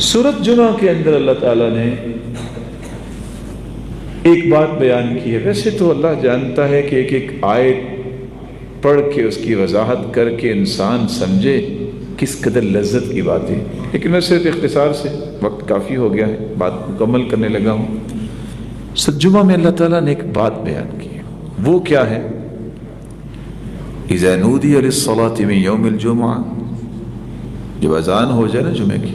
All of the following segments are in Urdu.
سورۃ جمعہ کے اندر اللہ تعالیٰ نے ایک بات بیان کی ہے. ویسے تو اللہ جانتا ہے کہ ایک ایک آیت پڑھ کے اس کی وضاحت کر کے انسان سمجھے کس قدر لذت کی بات ہے، لیکن میں صرف اختصار سے، وقت کافی ہو گیا ہے، بات مکمل کرنے لگا ہوں. سورۃ جمعہ میں اللہ تعالیٰ نے ایک بات بیان کی ہے. وہ کیا ہے؟ اذا نودی للصلاة من یوم الجمعہ، جب اذان ہو جائے نا جمعے کی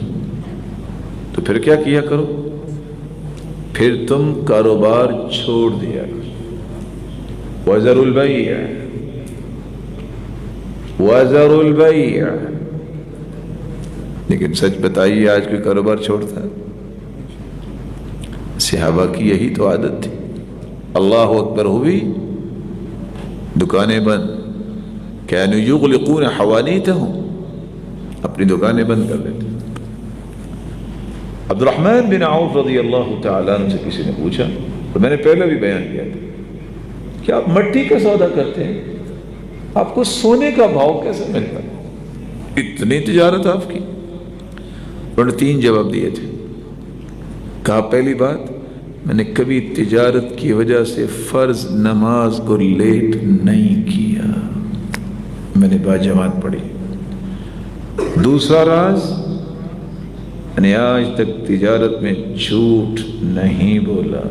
تو پھر کیا کیا کرو؟ پھر تم کاروبار چھوڑ دیا کرو. وذروا البیع، وذروا البیع. لیکن سچ بتائیے آج کوئی کاروبار چھوڑتا ہے؟ صحابہ کی یہی تو عادت تھی. اللہ اکبر ہوئی دکانیں بند، کانوا یغلقون حوانیتہم، اپنی دکانیں بند کر دیتے. عبد الرحمن بن عوف رضی اللہ تعالیٰ عنہ سے کسی نے پوچھا، تو میں نے پہلے بھی بیان کیا تھا کہ آپ مٹی کا سودا کرتے ہیں، آپ کو سونے کا بھاؤ کیسے ملتا ہے؟ اتنی تجارت آپ کی. انہوں نے 3 جواب دیے تھے. کہا پہلی بات، میں نے کبھی تجارت کی وجہ سے فرض نماز کو لیٹ نہیں کیا، میں نے باجماعت پڑھی. دوسرا راز، میں نے آج تک تجارت میں جھوٹ نہیں بولا.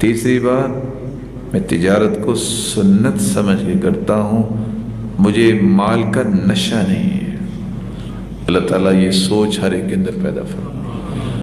تیسری بات، میں تجارت کو سنت سمجھ کے کرتا ہوں، مجھے مال کا نشہ نہیں ہے. اللہ تعالیٰ یہ سوچ ہر ایک کے اندر پیدا فرمائے.